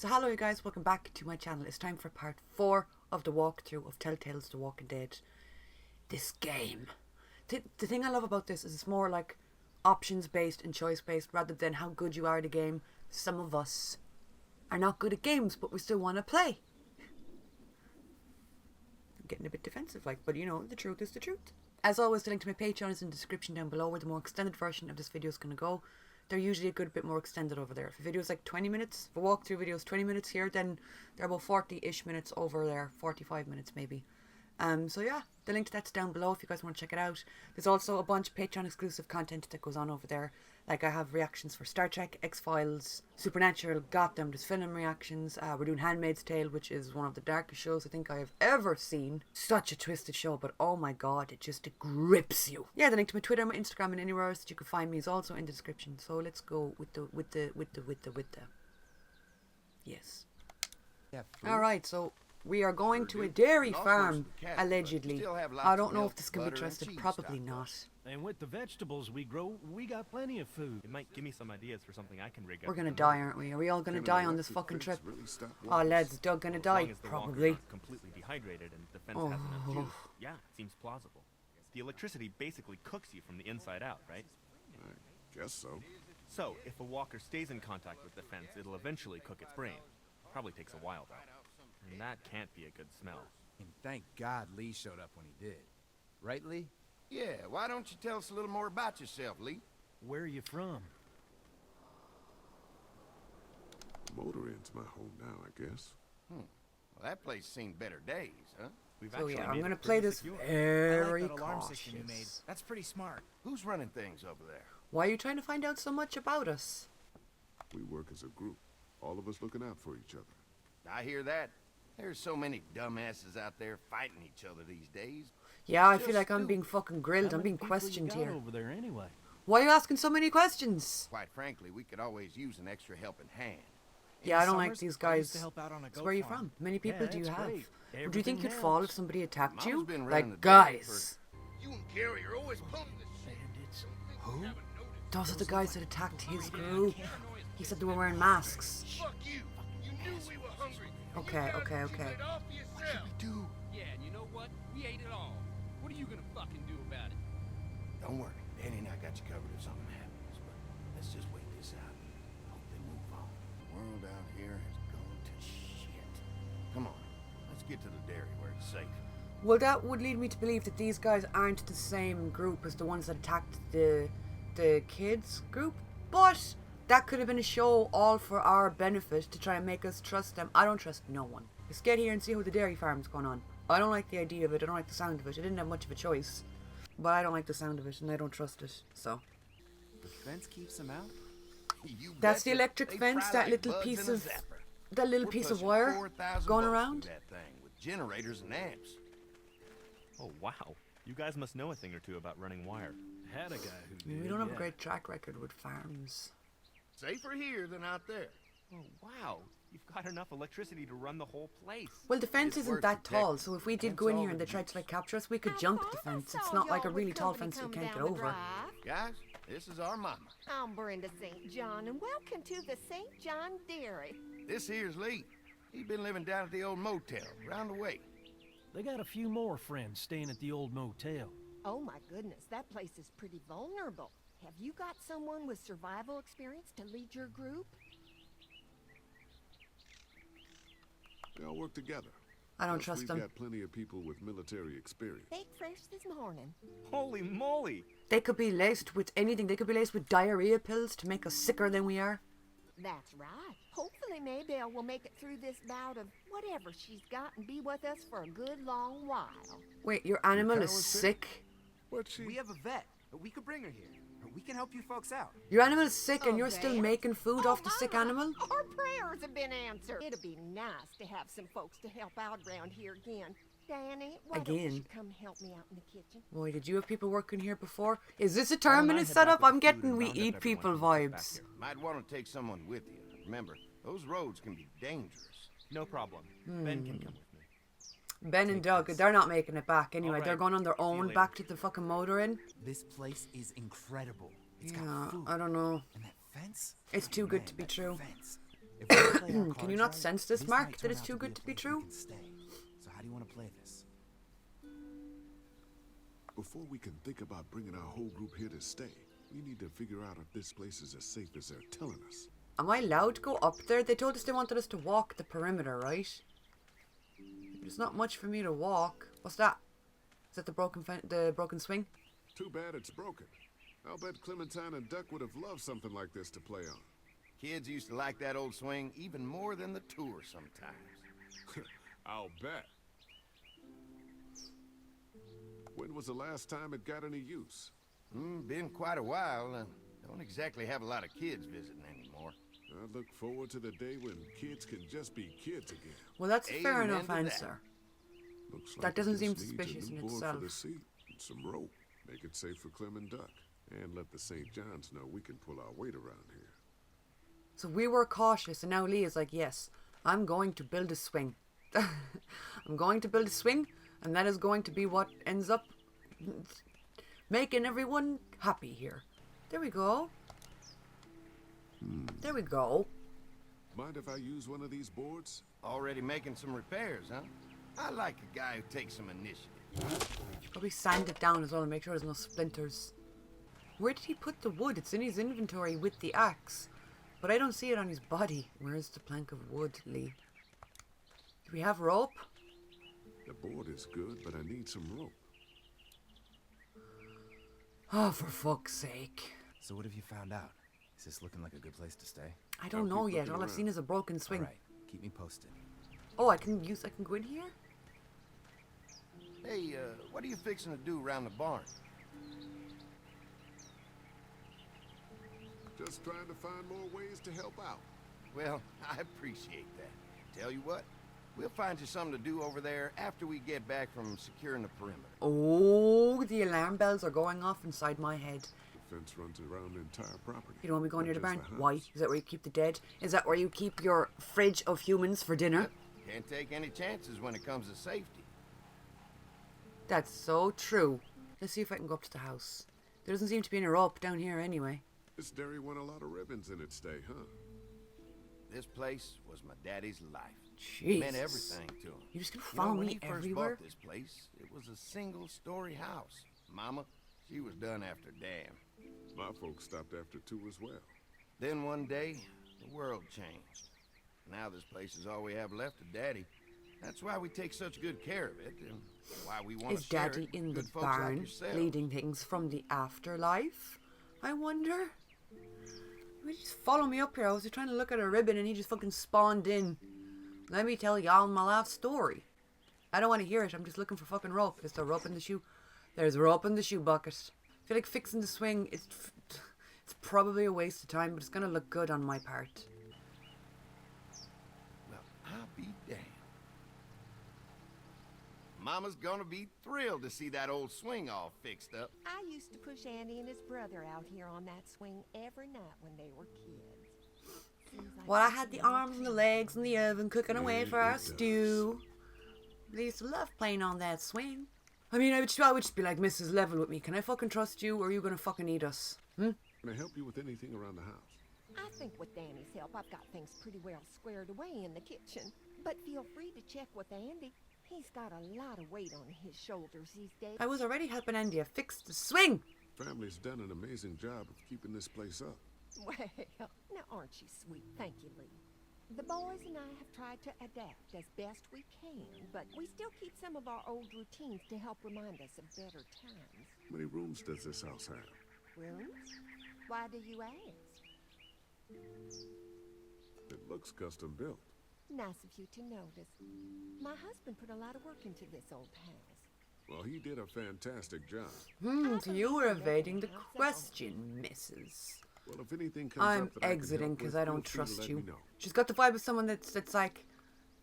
So hello you guys, welcome back to my channel. It's time for part 4 of the walkthrough of Telltales TWD. This game. The thing I love about this is it's more like options based and choice based rather than how good you are at a game. Some of us are not good at games but we still want to play. I'm getting a bit defensive but you know, the truth is the truth. As always, the link to my Patreon is in the description down below where the more extended version of this video is going to go. They're usually a good bit more extended over there. If a video is like 20 minutes, if a walkthrough video is 20 minutes here, then they're about 40-ish minutes over there, 45 minutes maybe. So yeah, the link to that's down below if you guys want to check it out. There's also a bunch of Patreon exclusive content that goes on over there. Like I have reactions for Star Trek, X-Files, Supernatural, Gotham, there's film reactions. We're doing Handmaid's Tale, which is one of the darkest shows I think I have ever seen. Such a twisted show, but oh my god, it grips you. Yeah, the link to my Twitter, my Instagram, and anywhere else that you can find me is also in the description. So let's go with the yes. Yeah. Alright, so we are going to a dairy farm, allegedly. I don't know if this can be trusted, probably not. And with the vegetables we grow, we got plenty of food. It might give me some ideas for something I can rig up. We're gonna die, aren't we? Are we all gonna die on this fucking trip? Oh, lads, Doug gonna die? Probably. Completely dehydrated and the fence has enough juice. Yeah, it seems plausible. The electricity basically cooks you from the inside out, right? I guess so. So, if a walker stays in contact with the fence, it'll eventually cook its brain. Probably takes a while, though. And that can't be a good smell. And thank God Lee showed up when he did. Right, Lee? Yeah, why don't you tell us a little more about yourself, Lee? Where are you from? Motoring's my home now, I guess. Well, that place seen better days, huh? So yeah, I'm gonna play this very cautious. That's pretty smart. Who's running things over there? Why are you trying to find out so much about us? We work as a group, all of us looking out for each other. I hear that. There's so many dumbasses out there fighting each other these days. Yeah, I feel like I'm being fucking grilled. I'm being questioned here. Over there anyway. Why are you asking so many questions? Quite frankly, we could always use an extra helping hand. Yeah, I don't like these guys. So where are you from? How many people do you have? Do you think you'd fall if somebody attacked you? Like, guys. You and Gary are always pulling this shit. Bandits. Who? Those are the guys that attacked his group. He said they were wearing masks. Fuck you. You knew we were hungry. Okay. What should we do? Yeah, and you know what? We ate it all. What are you gonna fucking do about it? Don't worry. Danny and I got you covered if something happens, but let's just wait this out. Hope they move on. The world out here has gone to shit. Come on. Let's get to the dairy where it's safe. Well, that would lead me to believe that these guys aren't the same group as the ones that attacked the kids group, but that could have been a show all for our benefit to try and make us trust them. I don't trust no one. Let's get here and see how the dairy farm's going on. I don't like the idea of it. I don't like the sound of it. I didn't have much of a choice, but I don't like the sound of it and I don't trust it. So The fence keeps them out? that's the electric fence. That little piece of wire going around. That thing with generators and amps. Oh, wow. You guys must know a thing or two about running wire. Had a guy who did. We don't have a great track record with farms. Safer here than out there. Oh, wow. You've got enough electricity to run the whole place. Well, the fence It's isn't worth that tall, protecting. so if we did go in here and they tried to like capture us, we could jump the fence. It's not like a really tall fence that we can't get over. Guys, this is our mama. I'm Brenda St. John, and welcome to the St. John Dairy. This here's Lee. He's been living down at the old motel, round the way. They got a few more friends staying at the old motel. Oh my goodness, that place is pretty vulnerable. Have you got someone with survival experience to lead your group? They all work together. I don't Plus, trust them. We've got plenty of people with military experience. Baked fresh this morning. Holy moly! They could be laced with anything. They could be laced with diarrhea pills to make us sicker than we are. That's right. Hopefully Maybelle will make it through this bout of whatever she's got and be with us for a good long while. Wait, your animal cow is is sick? What's she? We have a vet. We could bring her here. We can help you folks out. Your animal is sick and A you're still vet? making food off the sick my, animal? Our prayers have been answered. It'll be nice to have some folks to help out around here again. Danny, why don't Again? you come help me out in the kitchen? Boy, did you have people working here before? Is this a terminus setup? I'm getting we eat people vibes. Might want to take someone with you. Remember, those roads can be dangerous. No problem. Ben can come with me. Ben and Doug, they're not making it back anyway. Alright, They're going on their see you own later. back to the fucking motor inn. This place is incredible. It's Yeah, got food. I don't know. And that fence? It's too good to be that true. Fence. If we play our Can cards you not right, sense this, this Mark, might that turn it's out too to be good a to be place true? we can stay. So how do you want to play this? Before we can think about bringing our whole group here to stay, we need to figure out if this place is as safe as they're telling us. Am I allowed to go up there? They told us they wanted us to walk the perimeter, right? There's not much for me to walk. What's that? Is that the broken swing? Too bad it's broken. I'll bet Clementine and Duck would have loved something like this to play on. Kids used to like that old swing even more than the tour sometimes. I'll bet. When was the last time it got any use? Been quite a while. Don't exactly have a lot of kids visiting anymore. I look forward to the day when kids can just be kids again. Well, that's a fair Amen enough to that. answer. Looks That like doesn't it seem just needs suspicious a in new board itself. for the seat and some rope. Make it safe for Clem and Duck. And let the St. John's know we can pull our weight around here. So we were cautious, and now Lee is like, yes, I'm going to build a swing. I'm going to build a swing, and that is going to be what ends up making everyone happy here. There we go. There we go. Mind if I use one of these boards? Already making some repairs, huh? I like a guy who takes some initiative. Probably sand it down as well and make sure there's no splinters. Where did he put the wood? It's in his inventory with the axe. But I don't see it on his body. Where's the plank of wood, Lee? Do we have rope? The board is good, but I need some rope. Oh, for fuck's sake. So what have you found out? Is this looking like a good place to stay? I don't I'll know keep yet. looking All I've around. seen is a broken swing. All right, keep me posted. Oh, I can go in here? Hey, what are you fixing to do around the barn? Just trying to find more ways to help out. Well, I appreciate that. Tell you what, we'll find you something to do over there after we get back from securing the perimeter. Oh, the alarm bells are going off inside my head. The fence runs around the entire property. You don't want me going not near the just barn? house. Why? Is that where you keep the dead? Is that where you keep your fridge of humans for dinner? Can't take any chances when it comes to safety. That's so true. Let's see if I can go up to the house. There doesn't seem to be any rope down here anyway. This dairy won a lot of ribbons in its day, huh? This place was my daddy's life. Jesus. Meant everything to him. You're just gonna You know, follow when me he first everywhere? bought this place, it was a single-story house. Mama, she was done after Dam. My folks stopped after 2 as well. Then one day, the world changed. Now this place is all we have left of Daddy. That's why we take such good care of it, and why we want Is to share Daddy it in with the good folks like barn yourself. leading things from the afterlife? I wonder. He just follow me up here. I was just trying to look at a ribbon and he just fucking spawned in. Let me tell y'all my life story. I don't want to hear it. I'm just looking for fucking rope. Is there rope in the shoe? There's rope in the shoe bucket. I feel like fixing the swing it's probably a waste of time, but it's gonna look good on my part. Well, I'll be damned. Mama's gonna be thrilled to see that old swing all fixed up. I used to push Andy and his brother out here on that swing every night when they were kids. Seems like Well, I such had a the long arms and the time. legs and the oven cooking away for our it does. stew. They used to love playing on that swing. I mean, I would just be like, Mrs. Level with me. Can I fucking trust you, or are you gonna fucking eat us? Can I help you with anything around the house? I think with Danny's help, I've got things pretty well squared away in the kitchen. But feel free to check with Andy. He's got a lot of weight on his shoulders these days. I was already helping Andy fix the swing. Family's done an amazing job of keeping this place up. Well, now aren't you sweet? Thank you, Lee. The boys and I have tried to adapt as best we can, but we still keep some of our old routines to help remind us of better times. How many rooms does this house have? Rooms? Why do you ask? It looks custom built. Nice of you to notice. My husband put a lot of work into this old house. Well, he did a fantastic job. So you were evading the question, Mrs. Well, if anything comes I'm up that I can exiting help because with, I feel don't free to trust let you. me know. She's got the vibe of someone that's like,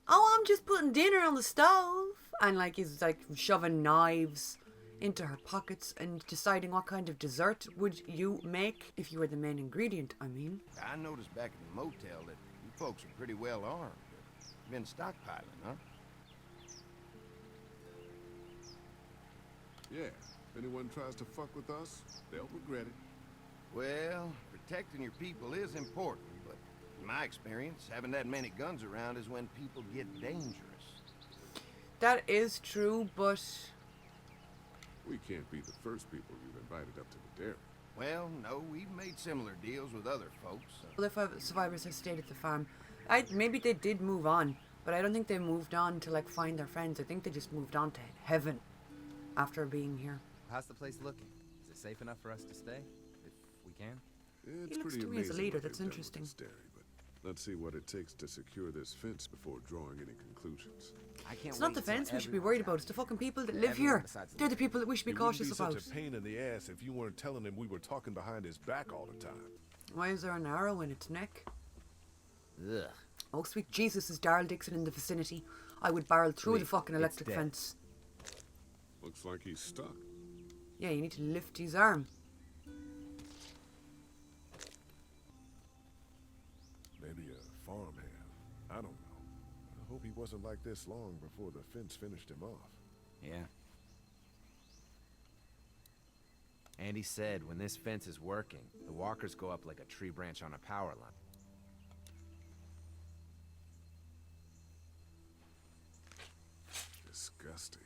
oh, I'm just putting dinner on the stove. And like is like shoving knives into her pockets and deciding what kind of dessert would you make if you were the main ingredient, I mean. I noticed back in the motel that you folks are pretty well armed. Been stockpiling, huh? Yeah, if anyone tries to fuck with us, they'll regret it. Well, protecting your people is important, but In my experience, having that many guns around is when people get dangerous. That is true, but We can't be the first people you've invited up to the dairy. Well, no, we've made similar deals with other folks. well, if survivors have stayed at the farm, maybe they did move on, but I don't think they moved on to like find their friends. I think they just moved on to heaven after being here. How's the place looking? Is it safe enough for us to stay? If we can? It's He looks pretty to me as a amazing leader, what that's they've done with interesting. this dairy, but let's see what it takes to secure this fence before drawing any conclusions. I can't It's not the fence we should be worried about. It's the fucking people that live here. They're the people that we should be It wouldn't cautious be about. such a pain in the ass if you weren't telling him we were talking behind his back all the time. Why is there an arrow in its neck? Ugh. Oh, sweet Jesus, is Darrell Dixon in the vicinity? I would barrel through the Lee, fucking it's electric dead. fence. Looks like he's stuck. Yeah, you need to lift his arm. Maybe a farmhand. I don't know. I hope he wasn't like this long before the fence finished him off. Yeah. Andy said when this fence is working, the walkers go up like a tree branch on a power line. Disgusting.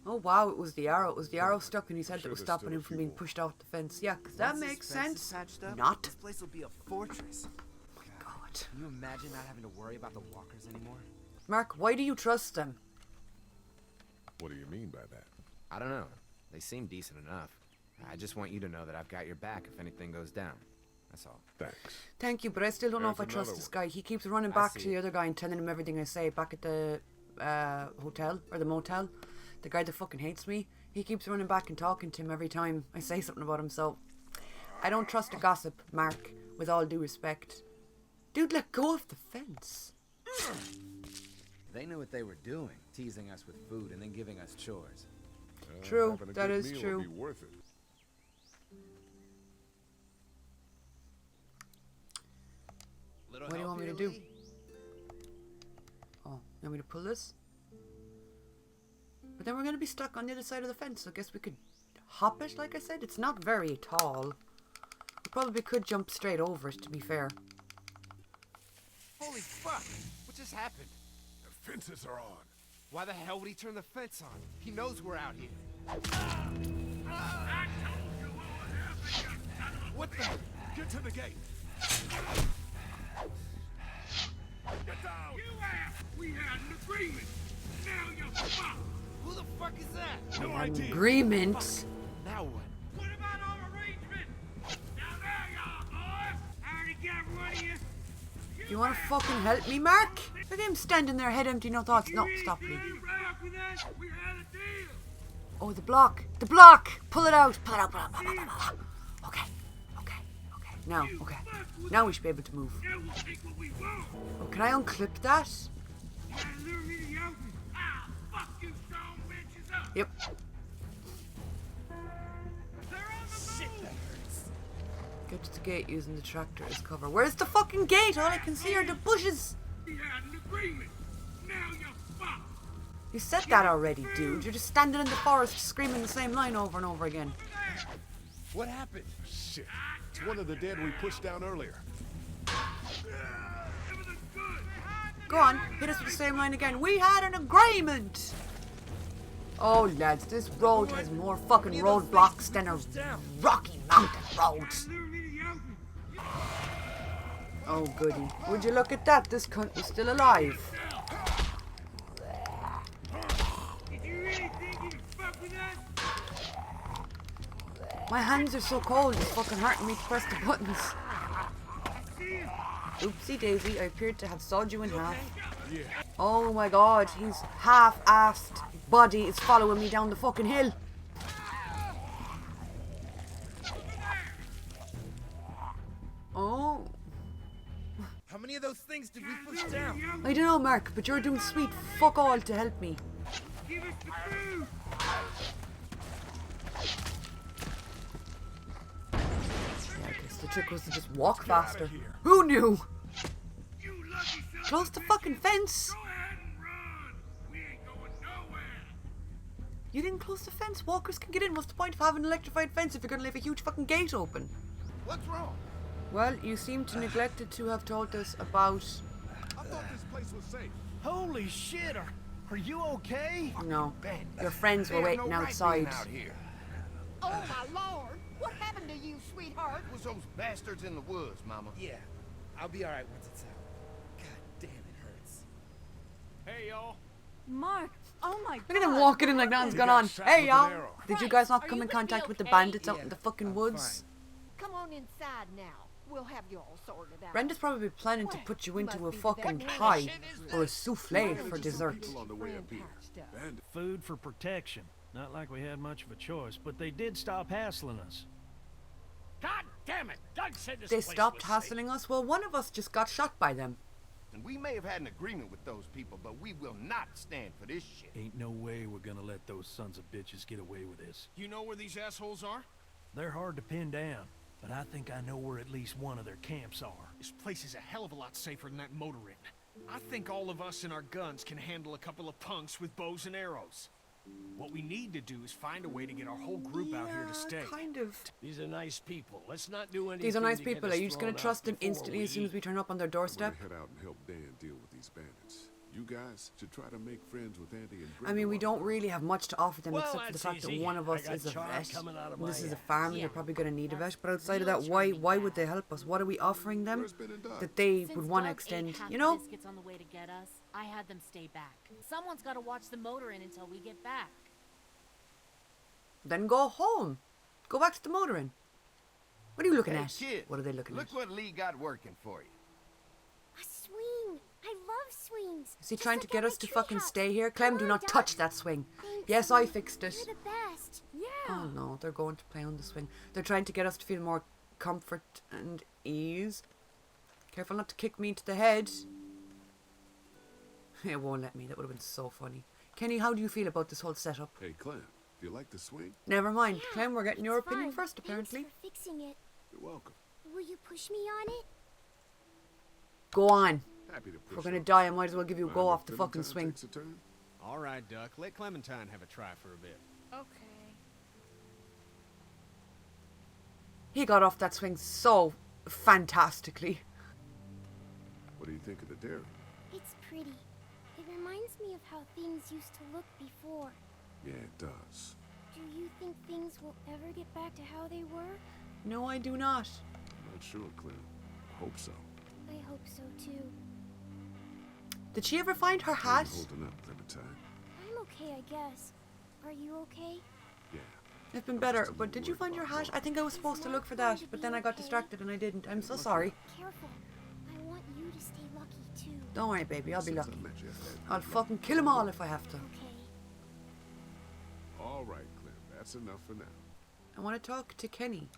Oh wow, it was the arrow. It was the arrow stuck in his head Sure that was there's stopping still a him from few being more. pushed off the fence. Yeah, 'cause that Once this makes fence is sense. patched up, Not. This place will be a fortress. God. Can you imagine not having to worry about the walkers anymore? Mark, why do you trust them? What do you mean by that? I don't know. They seem decent enough. I just want you to know that I've got your back if anything goes down. That's all. Thanks. Thank you, but I still don't know if I There's trust another this one. guy. He keeps running I back to see. the other guy and telling him everything I say back at the hotel or the motel. The guy that fucking hates me. He keeps running back and talking to him every time I say something about him, so I don't trust a gossip, Mark, with all due respect. Dude, let go of the fence. They knew what they were doing, teasing us with food and then giving us chores. True, Having a that good is meal true. would be worth it. What do you want me to do? Oh, you want me to pull this? But then we're going to be stuck on the other side of the fence, so I guess we could hop it, like I said. It's not very tall. We probably could jump straight over it, to be fair. Holy fuck! What just happened? The fences are on. Why the hell would he turn the fence on? He knows we're out here. What the? Get to the gate. Get down. You asked! We had an agreement! Now you're fucked! Who the fuck is that? No idea. Agreement. Now what? What about our arrangement? Now there you are, boys! I already got rid of you! Do you want to fucking help me, Mark? Look at him standing there, head empty, no thoughts. No, stop, Lee. You rock with us? We had a deal! Oh, the block. The block! Pull it out. Pull it out. Pull it out. Pull it out, pull it out. Okay. Okay. Okay. Now, okay. Now we should be able to move. Now we'll take what we want! Oh, can I unclip that? You gotta lure me to the open! I'll fuck you strong bitches up! Yep. They're on the move! Get to the gate using the tractor as cover. Where's the fucking gate? All I can see are the bushes. We had an agreement! Now you're fucked! You said that already, dude. You're just standing in the forest screaming the same line over and over again. What happened? Shit. It's one of the dead we pushed down earlier. Everything's good! Go on, hit us with the same line again. We had an agreement. Oh, lads, this road has more fucking roadblocks than a Rocky Mountain road. Lure me to the open! Oh, goody. Would you look at that? This cunt is still alive. Did you really think you could fuck with us? My hands are so cold, it's fucking hurting me to press the buttons. See ya! Oopsie daisy, I appeared to have sawed you in half. Oh my god, his half-assed body is following me down the fucking hill. Oh, How many of those things did we push down? I don't know, Mark, but you're doing sweet fuck all to help me. Give us the food! Yeah, I guess the trick was to just walk faster. here. Who knew? You lucky son Close of the a bitch. fucking fence. Go ahead and run! We ain't going nowhere! You didn't close the fence. Walkers can get in. What's the point of having an electrified fence if you're going to leave a huge fucking gate open? What's wrong? Well, you seem to neglected to have told us about... I thought this place was safe. Holy shit, are you okay? No. Bandit. Your friends were They have waiting no right outside. being out here. Oh, my lord! What happened to you, sweetheart? It was those bastards in the woods, Mama. Yeah, I'll be alright once it's out. God damn, it hurts. Hey, y'all. Mark, oh my god. Look at them walking in like nothing's He going got on. shot Hey, with an y'all. arrow. Did you guys not Are come you in gonna be contact with the okay? bandits out Yeah, in the fucking I'm woods? Come on inside now. We'll have you all sorted out. Brenda's probably planning to put you into a Must be fucking that pie shit or a souffle for dessert. People on the way up here. Bandit. Food for protection. Not like we had much of a choice, but they did stop hassling us. God damn it! Doug said this They place stopped was hassling us? Well, one of us just got shot by them. And we may have had an agreement with those people, but we will not stand for this shit. Ain't no way we're gonna let those sons of bitches get away with this. You know where these assholes are? They're hard to pin down, but I think I know where at least one of their camps are. This place is a hell of a lot safer than that motor inn. I think all of us and our guns can handle a couple of punks with bows and arrows. What we need to do is find a way to get our whole group out here to stay. Kind of. These are nice people. Let's not do anything. These are nice to get people. us Are you just going thrown to trust out them before instantly as soon as we turn up on their I'm doorstep? gonna head out and help Dan deal with these bandits. You guys should try to make friends with Andy and I mean, we Gringo. don't really have much to offer them Well, except for the that's fact that easy. one of I us got is a charm vet. coming out of And this my is a ass. farm and Yeah. they're probably going to need a vet. That's But outside of real that, why charming would they help us? What are we offering them Where's Ben and Doug? that they Since would want to Doug ate extend? half You the know? biscuits on the way to get us, I had them stay back. Someone's got to watch the motor inn until we get back. Then go home. Go back to the motor inn. What are you looking Hey, at? kid, What are they looking look at? what Lee got working for you. A swing. I love swings. Is he Just trying to like get at us my to fucking treehouse. stay here? Clem, do Come on, not Doug. touch that swing. Thanks, Yes, I Lee. fixed it. You're the best. Yeah. Oh no, they're going to play on the swing. They're trying to get us to feel more comfort and ease. Careful not to kick me into the head. It won't let me. That would have been so funny. Kenny, how do you feel about this whole setup? Hey, Clem, do you like the swing? Never mind. Yeah, Clem, we're getting your it's opinion fun. first, apparently. Thanks for fixing it. You're welcome. Will you push me on it? Go on. Happy to If push we're gonna up. die, I might as well give you a Mind go if off the fucking Clementine swing. takes a turn? All right, Duck. Let Clementine have a try for a bit. Okay. He got off that swing so fantastically. What do you think of the dairy? It's pretty. It reminds me of how things used to look before. Yeah, it does. Do you think things will ever get back to how they were? No, I do not. Not sure, Clem. Hope so. I hope so too. Did she ever find her How you hat? holding up, Clementine? I'm okay, I guess. Are you okay? Yeah. It's been better, but did you find your hat? I think I was supposed to look for that, but then I got distracted and I didn't. I'm so sorry. Careful. I want you to stay lucky too. Don't worry, baby. I'll be Since I lucky. met you, I've had I'll good luck. fucking kill them all if I have to. Okay. All right, Clem. That's enough for now. I want to talk to Kenny.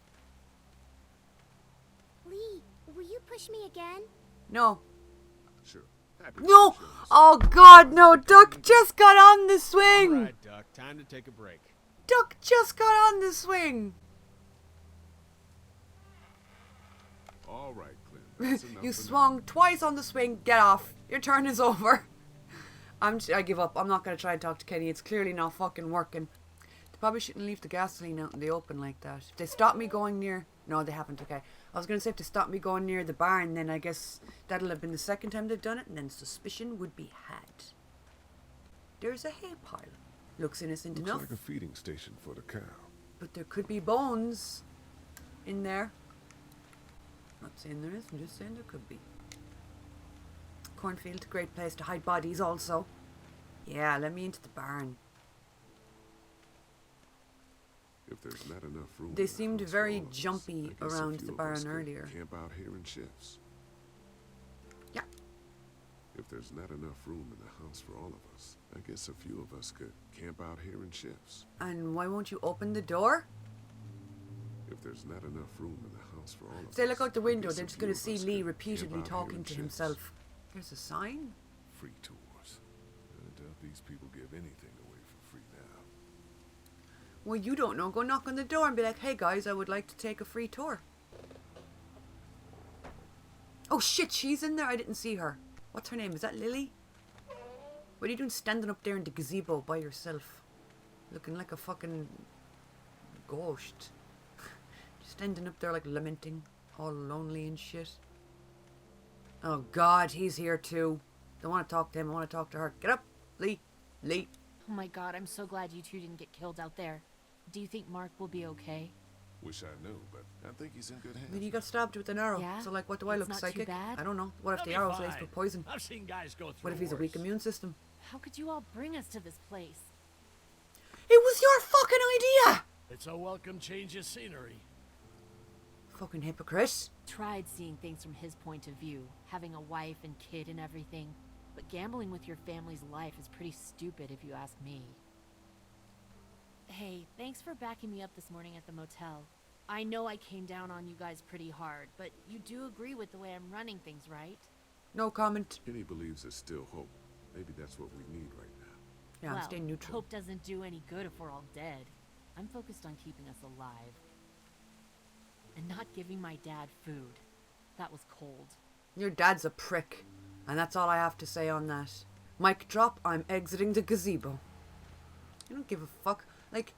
Lee, will you push me again? No. Sure. Happy to No! push yours. Oh god, no! Duck just got on the All swing! right, Duck. Time to take a break. Duck just got on the swing! All right, Clem. That's enough You for now. swung twice on the swing. Get off. Your turn is over. I give up. I'm not going to try and talk to Kenny. It's clearly not fucking working. They probably shouldn't leave the gasoline out in the open like that. If they stop me going near... No, they haven't. Okay. I was going to say if they stop me going near the barn, then I guess that'll have been the second time they've done it, and then suspicion would be had. There's a hay pile. Looks innocent Looks enough, like a feeding station for the cow. but there could be bones in there. Not saying there is, I'm just saying there could be. Cornfield, great place to hide bodies also. Yeah, let me into the barn. If there's not enough room. They in the seemed house for very all of us, jumpy I guess a around few the of barn us could earlier. Camp out here in shifts. Yeah. If there's not enough room in the house for all of us, I guess a few of us could camp out here in shifts. And why won't you open the door? If there's not enough room in the house for all of If us. they look out the I window, guess they're a just few going to of see us Lee could repeatedly camp out here talking in to shifts. himself. There's a sign. Free tours. I doubt these people give anything away for free now. Well, you don't know. Go knock on the door and be like, hey guys, I would like to take a free tour. Oh shit, she's in there. I didn't see her. What's her name? Is that Lily? What are you doing standing up there in the gazebo by yourself? Looking like a fucking ghost. Just ending up there like lamenting, all lonely and shit. Oh god, he's here too. Don't want to talk to him, I want to talk to her. Get up, Lee. Lee. Oh my god, I'm so glad you two didn't get killed out there. Do you think Mark will be okay? Wish I knew, but I think he's in good hands. I mean, he got stabbed with an arrow. Yeah? So, like, what do I It's look not too psychic? bad? I don't know. What if He'll the be arrow's fine. laced with poison? I've seen guys go through What if he's a weak immune system? How could you all bring us to this place? It was your fucking idea! It's a welcome change of scenery. Fucking hypocrite. Tried seeing things from his point of view, having a wife and kid and everything. But gambling with your family's life is pretty stupid if you ask me. Hey, thanks for backing me up this morning at the motel. I know I came down on you guys pretty hard, but you do agree with the way I'm running things, right? No comment. Kenny believes there's still hope. Maybe that's what we need right now. Yeah, well, I'm staying neutral. Hope doesn't do any good if we're all dead. I'm focused on keeping us alive. And not giving my dad food. That was cold. Your dad's a prick. And that's all I have to say on that. Mic drop, I'm exiting the gazebo. I don't give a fuck. Like,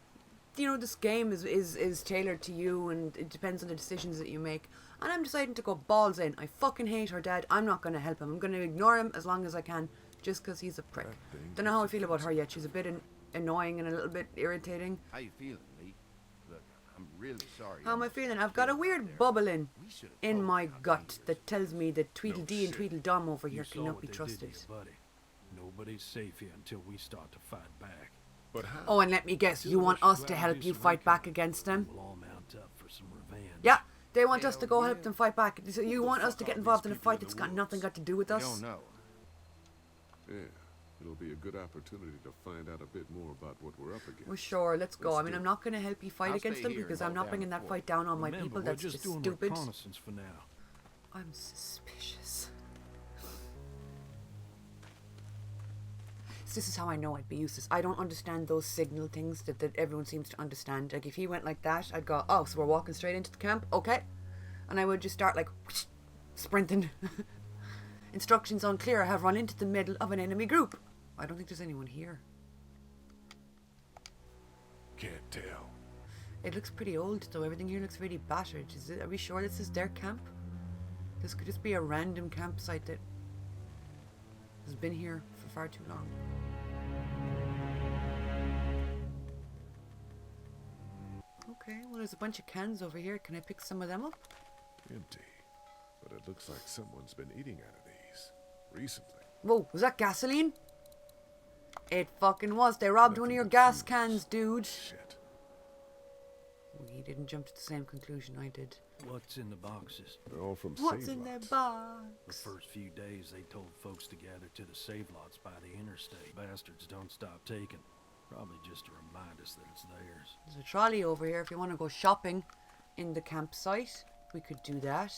you know, this game is tailored to you and it depends on the decisions that you make. And I'm deciding to go balls in. I fucking hate her dad. I'm not going to help him. I'm going to ignore him as long as I can. Just because he's a prick. Don't know how I feel about her yet. She's a bit annoying and a little bit irritating. How you feeling, Lee? Look, I'm really sorry. How am I feeling? I've got a weird bubbling in my gut that tells me that Tweedledee and Tweedledum over here cannot be trusted. Buddy. Nobody's safe here until we start to fight back. But how? Oh, and let me guess, you want us to help you fight back against them? We'll all mount up for some revenge. Yeah, they want us to go help them fight back. So you want us to get involved in a fight that's got nothing got to do with I us? don't know. Yeah, it'll be a good opportunity to find out a bit more about what we're up against. Well, sure, let's go. Let's I mean, do I'm it. not going to help you fight I'll against stay them here because and I'm hold not bringing down that the fight down on my Remember, people. we're That's just just doing stupid. reconnaissance for now. I'm suspicious. This is how I know I'd be useless. I don't understand those signal things that everyone seems to understand. Like, if he went like that, I'd go, oh, so we're walking straight into the camp? Okay. And I would just start, like, whoosh, sprinting. Instructions unclear. I have run into the middle of an enemy group. I don't think there's anyone here. Can't tell. It looks pretty old, though. Everything here looks really battered. Are we sure this is their camp? This could just be a random campsite that has been here for far too long. Okay, well, there's a bunch of cans over here. Can I pick some of them up? Empty. But it looks like someone's been eating out of these recently. Whoa, was that gasoline? It fucking was. They robbed one of your gas cans, dude. Shit. We didn't jump to the same conclusion I did. What's in the boxes? They're all from What's save in their lots. The box? first few days, they told folks to gather to the save lots by the interstate. Bastards don't stop taking. Probably just to remind us that it's theirs. There's a trolley over here if you want to go shopping in the campsite. We could do that.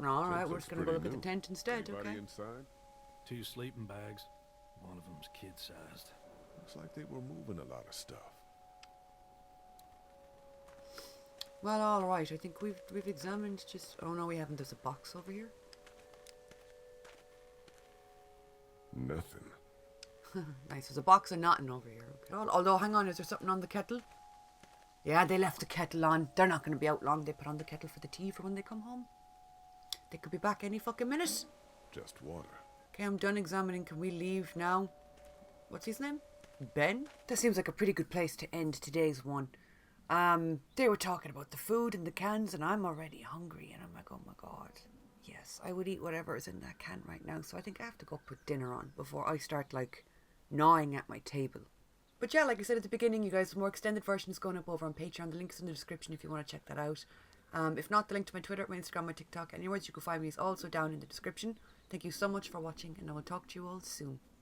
Alright, we're looks just going to go look pretty at the new. tent instead, Anybody okay? inside? 2 sleeping bags. One of them's kid-sized. Looks like they were moving a lot of stuff. Well, alright, I think we've examined just... Oh no, we haven't. There's a box over here. Nothing. Nice, there's a box of nothing over here. Okay. Although, hang on, is there something on the kettle? Yeah, they left the kettle on. They're not going to be out long. They put on the kettle for the tea for when they come home. They could be back any fucking minute. Just water. Okay, I'm done examining. Can we leave now? What's his name? Ben? That seems like a pretty good place to end today's one. They were talking about the food and the cans, and I'm already hungry, and I'm like, oh my god. Yes, I would eat whatever is in that can right now, so I think I have to go put dinner on before I start, like, gnawing at my table. But yeah, like I said at the beginning, you guys, more extended versions going up over on Patreon. The link's in the description if you want to check that out. If not, the link to my Twitter, my Instagram, my TikTok, anywhere you can find me is also down in the description. Thank you so much for watching, and I will talk to you all soon.